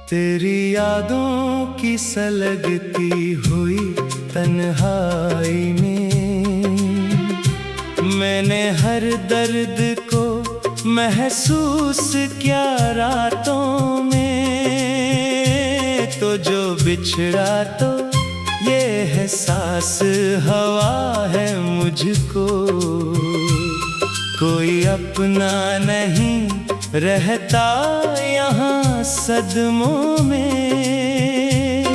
तेरी यादों की सलगती हुई तन्हाई में मैंने हर दर्द को महसूस किया रातों में। तो जो बिछड़ा तो ये एहसास हवा है मुझको, कोई अपना नहीं रहता यहाँ सदमों में।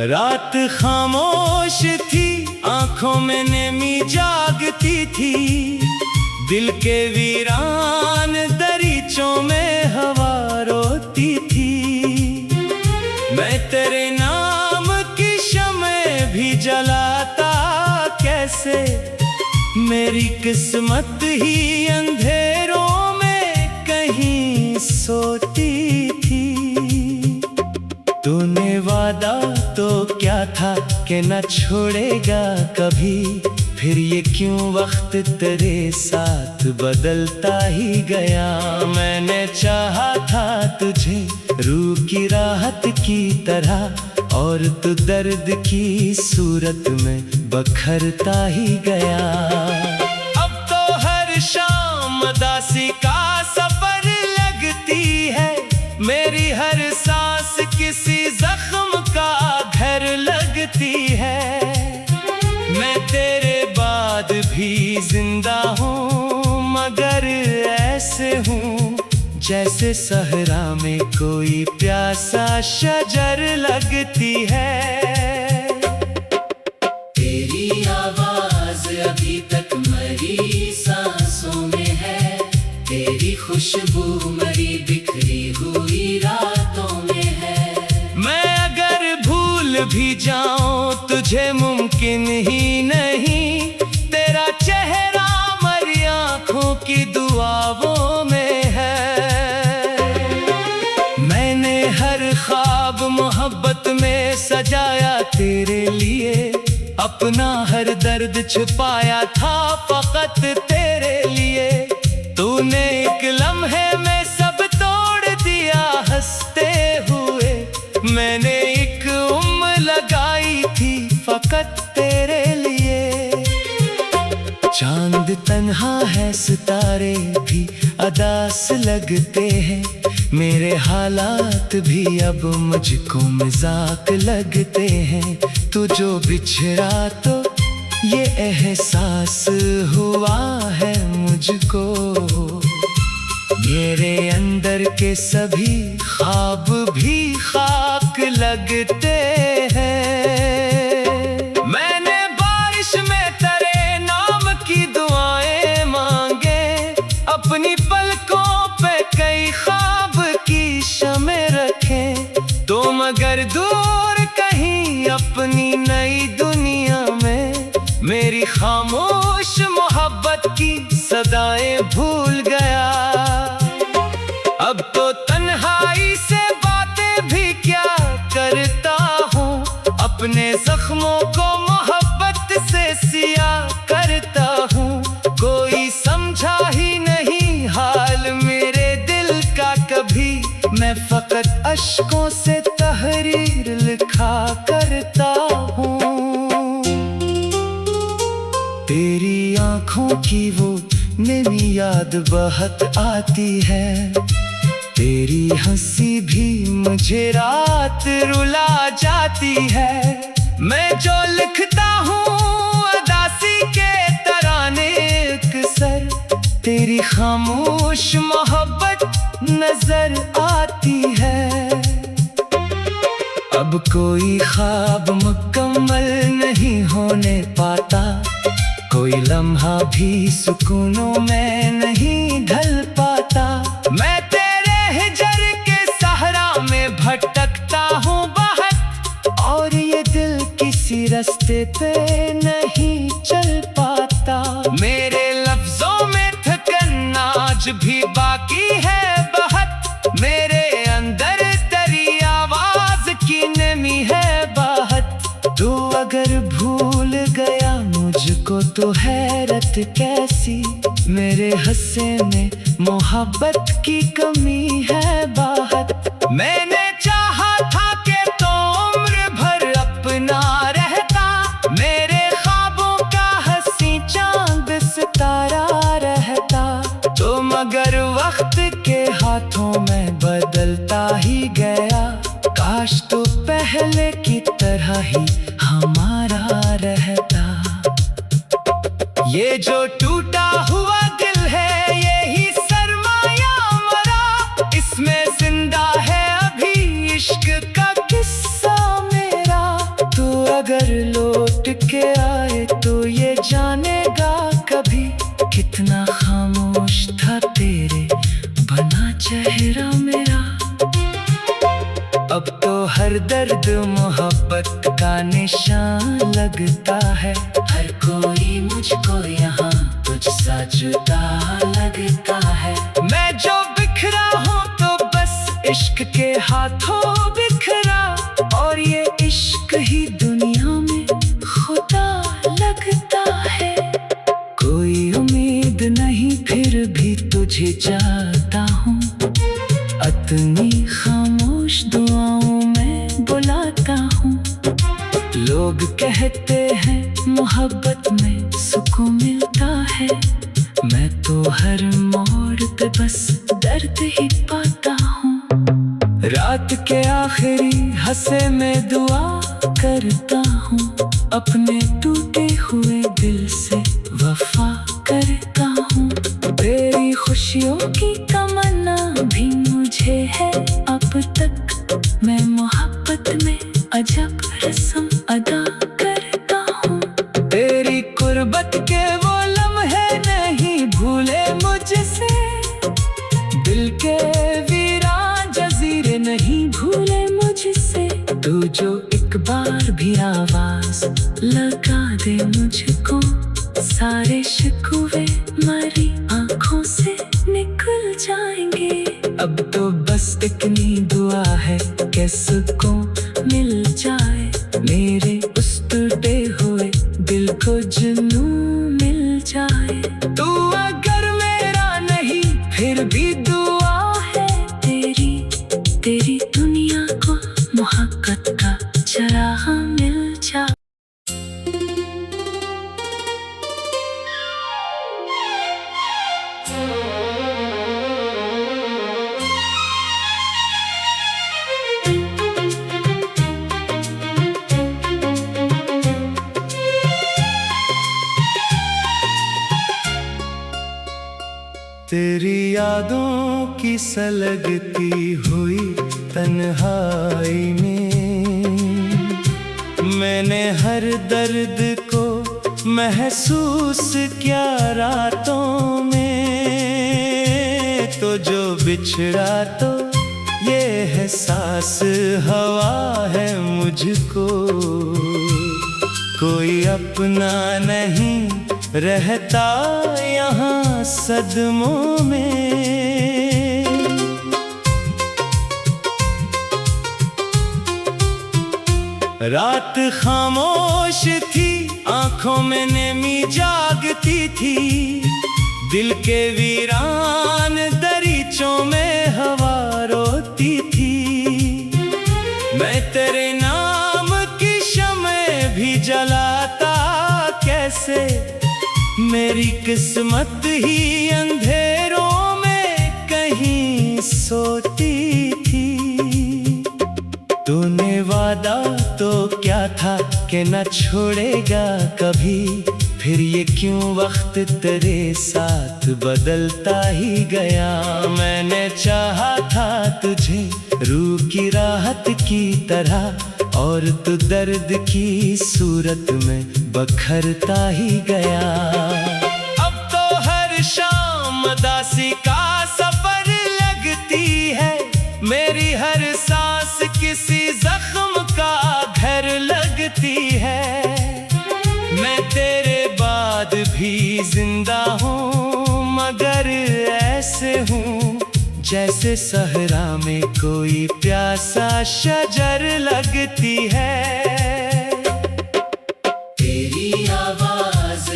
रात खामोश थी, आंखों में नेमी जागती थी, दिल के वीरान दरीचों में हवा रोती थी। मैं तेरे नाम की शम्में भी जलाता कैसे, मेरी किस्मत ही अंधेरों में कहीं सोती थी। तूने वादा तो क्या था कि न छोड़ेगा कभी, फिर ये क्यों वक्त तेरे साथ बदलता ही गया। मैंने चाहा था तुझे रूह की राहत की तरह, और तू दर्द की सूरत में बखरता ही गया। अब तो हर शाम उदासी का सफर लगती है, मेरी हर सांस किसी जख्म का घर लगती है। मैं तेरे बाद भी जिंदा हूँ, मगर ऐसे हूँ जैसे सहरा में कोई प्यासा शजर लगती है। तेरी आवाज अभी तक मरी सांसों में है, तेरी खुशबू मरी बिखरी हुई रातों में है। मैं अगर भूल भी जाऊं तुझे मुमकिन ही नहीं, तेरा चेहरा मरी आंखों की दुआओं में है। मैंने हर ख्वाब मोहब्बत में सजाया तेरे लिए, अपना हर दर्द छुपाया था फकत तेरे लिए। तूने एक लम्हे में सब तोड़ दिया हंसते हुए, मैंने एक उम्र लगाई थी फकत तेरे लिए। चांद तन्हा है, सितारे भी अदास लगते हैं, मेरे हालात भी अब मुझको मजाक लगते हैं। तू जो बिछड़ा तो ये एहसास हुआ है मुझको, मेरे अंदर के सभी ख्वाब भी खाक लगते हैं। मैंने बारिश में तेरे नाम की दुआएं मांगे, अपनी पलकों पे कई ख्वाब की शमें रखें। तो मगर दूर कहीं अपनी नई दुनिया में, मेरी खामोश मोहब्बत की सदाएं भूल गया। अब तो तन्हाई से बातें भी क्या करता हूँ, अपने जख्मों को मोहब्बत से सिया करता हूँ। कोई समझा ही नहीं हाल मेरे दिल का कभी, मैं फकत अश्कों से तहरीर लिखा करता हूँ। तेरी आंखों की वो नई याद बहुत आती है, तेरी हंसी भी मुझे रात रुला जाती है। मैं जो लिखता हूँ उदासी के तराने अक्सर, तेरी खामोश मोहब्बत नजर आती है। अब कोई ख्वाब मुकम्मल नहीं होने पाता, कोई लम्हा भी सुकूनों में नहीं ढल पाता। मैं तेरे हिजर के सहरा में भटकता हूँ बहुत, और ये दिल किसी रास्ते पे नहीं चल पाता। मेरे लफ्जों में थकन आज भी बाकी है बहुत, मेरे अंदर तेरी आवाज की नमी है बहुत। तू अगर भूल गया मुझको मुझको तो हैरत कैसी, मेरे हंसे में मोहब्बत की कमी है बाहर। मैंने चाहा था कि तो उम्र भर अपना रहता, मेरे ख्वाबों का हंसी चांद सितारा रहता। तो मगर वक्त के हाथों में बदलता ही गया, काश तो पहले की तरह ही हमारा रहता। ये जो टूटा हुआ दिल है यही सरमाया मरा, इसमें जिंदा है अभी इश्क का किस्सा मेरा। तू अगर लौट के आए तो ये जानेगा कभी, कितना खामोश था तेरे बना चेहरा मेरा। अब तो हर दर्द मोहब्बत का निशान लगता है, हर कोई मुझको यहाँ तुझसा जुदा लगता है। मैं जो बिखरा हूँ तो बस इश्क के हाथों बिखरा, और ये इश्क ही दुनिया में खुदा लगता है। कोई उम्मीद नहीं फिर भी तुझे चाहता हूँ, अपनी खामोश दुआओं में बुलाता हूँ। लोग कहते हैं मोहब्बत में सुकून मिलता है, मैं तो हर मोड़ पे बस दर्द ही पाता हूँ। रात के आखिरी हंसे में दुआ करता हूँ, अपने टूटे हुए दिल से वफा करता हूँ। तेरी खुशियों की तमन्ना भी मुझे है अब तक, मैं मोहब्बत में अजब रस्म अदा करता हूँ। तेरी कुर्बत के वो लम्हे नहीं भूले मुझसे, दिल के वीरान जजीरे नहीं भूले मुझसे। तू जो एक बार भी आवाज लगा दे मुझको, सारे शिकवे मरी आंखों से निकल जाएंगे। अब तो बस इतनी दुआ है कि सुकून मिल जाए, मेरे उस टूटे हुए दिल को जुनून मिल जाए। तू अगर मेरा नहीं फिर भी दुआ है तेरी, तेरी दुनिया को मोहब्बत का चराग मिल जाए। तेरी यादों की सलगती हुई तन्हाई में, मैंने हर दर्द को महसूस किया रातों में। तो जो बिछड़ा तो ये एहसास हवा है मुझको, कोई अपना नहीं रहता यहाँ सदमों में। रात खामोश थी, आंखों में नेमी जागती थी, दिल के वीरान दरीचों में हवा रोती थी। मैं तेरे नाम की शम्में भी जलाता कैसे, मेरी किस्मत ही अंधेरों में कहीं सोती थी। तूने वादा तो क्या था कि न छोड़ेगा कभी, फिर ये क्यों वक्त तेरे साथ बदलता ही गया। मैंने चाहा था तुझे रूह की राहत की तरह, और तू दर्द की सूरत में बखरता ही गया। अब तो हर शाम उदासी का सफर लगती है, मेरी हर सांस किसी जख्म का घर लगती है। मैं तेरे बाद भी जिंदा हूँ, मगर ऐसे हूँ जैसे सहरा में कोई प्यासा शजर लगती है। तेरी आवाज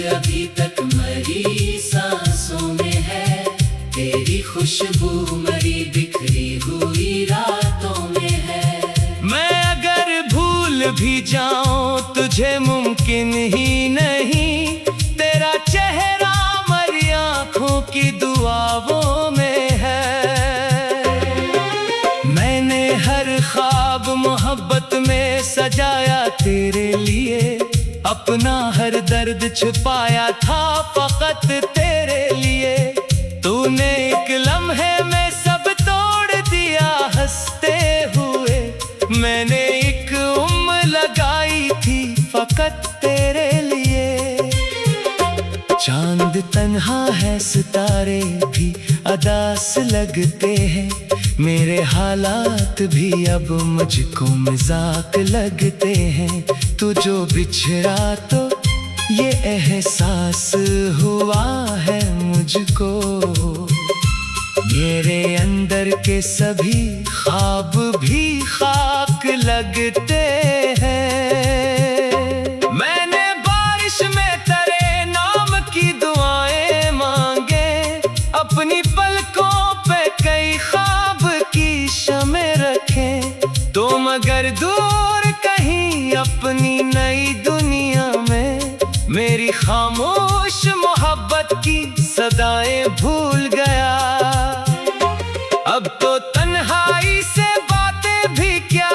खुशबू मरी बिखरी हुई रातों में है। मैं अगर भूल भी जाऊं तुझे मुमकिन ही नहीं, तेरा चेहरा मरी आंखों की दुआओं में है। मैंने हर ख्वाब मोहब्बत में सजाया तेरे लिए, अपना हर दर्द छुपाया था फकत तेरे लिए। तूने एक लम्हे में सब तोड़ दिया हंसते हुए, मैंने एक उम्र लगाई थी फकत तेरे लिए। चांद तन्हा है सितारे भी अदास लगते हैं, मेरे हालात भी अब मुझको मजाक लगते हैं। तू जो बिछड़ा तो ये एहसास हुआ है मुझको, मेरे अंदर के सभी ख्वाब भी खाक लगते हैं। मैंने बारिश में तेरे नाम की दुआएं मांगे, अपनी पलकों पे कई ख्वाब की शमें रखें। तो मगर दूर कहीं अपनी नई दुनिया में मेरी खामोश मोहब्बत की सदाएं भूल गया। अब तो तन्हाई से बातें भी क्या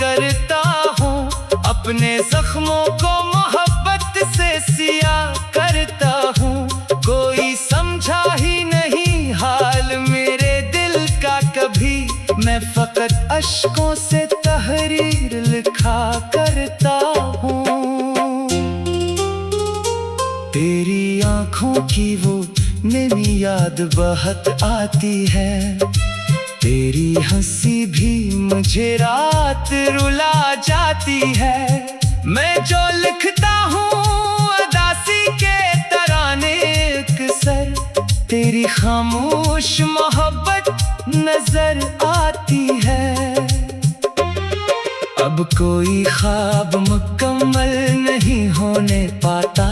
करता हूँ, अपने जख्मों को मोहब्बत से सिया करता हूँ। कोई समझा ही नहीं हाल मेरे दिल का कभी, मैं फकत अश्कों से तहरीर लिखा करता हूँ। तेरी आंखों की वो नई याद बहुत आती है, तेरी हंसी भी मुझे रात रुला जाती है। मैं जो लिखता हूँ अदासी के तराने अक्सर, तेरी खामोश मोहब्बत नजर आती है। अब कोई ख्वाब मुकम्मल नहीं होने पाता,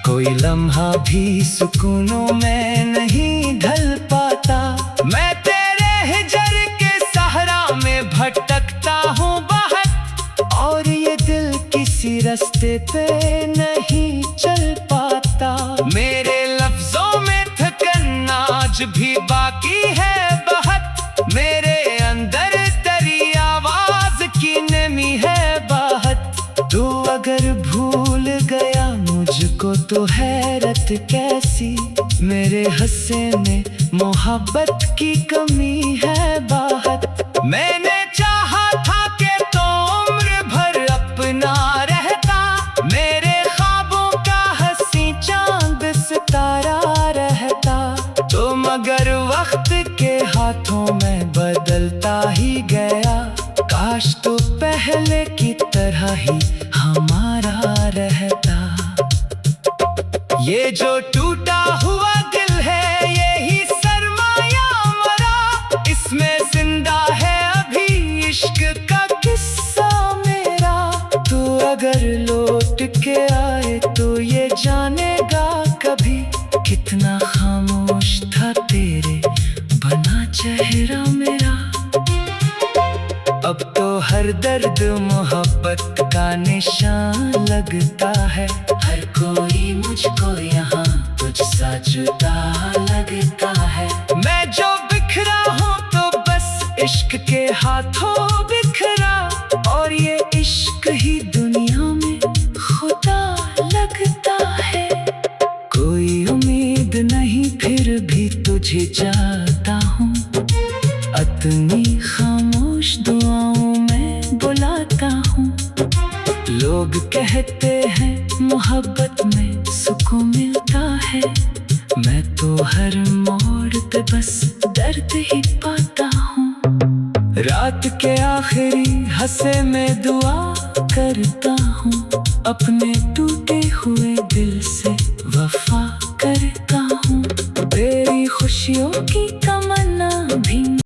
कोई लम्हा भी सुकूनों में नहीं ढल पाता। मैं तेरे हिजर के सहरा में भटकता हूँ बहुत, और ये दिल किसी रास्ते पे नहीं चल पाता। मेरे लफ्जों में थकन आज भी बाकी है बहुत, मेरे अंदर तेरी आवाज की नमी है बहुत। तू अगर भूल गया मुझको तो हैरत कैसी, मेरे हंसे में मोहब्बत की कमी है बहुत। मैंने चाहा था कि तो उम्र भर अपना रहता, मेरे ख्वाबों का हंसी चांद सितारा रहता। तो मगर वक्त के हाथों में बदलता ही गया, काश तो पहले की तरह ही हमारा रहता। ये जो टूटा हुआ दिल है यही सरमाया मरा, इसमें जिंदा है अभी इश्क का किस्सा मेरा। तू अगर लौट के आए तो ये जानेगा कभी, कितना खामोश था तेरे बना चेहरा मेरा। अब तो हर दर्द मोहब्बत का निशान लगता है, हर कोई मुझको यहाँ तुझसा जुदा लगता है। मैं जो बिखरा हूँ तो बस इश्क के हाथों बिखरा, और ये इश्क ही दुनिया में खुदा लगता है। कोई उम्मीद नहीं फिर भी तुझे चाहता हूँ, अपनी खामोश दुआओं में बुलाता हूँ। लोग कहते हैं मोहब्बत में सुकून मिलता है, मैं तो हर मोड़ पे बस दर्द ही पाता हूँ। रात के आखिरी हंसे में दुआ करता हूँ, अपने टूटे हुए दिल से वफा करता हूँ। तेरी खुशियों की तमन्ना भी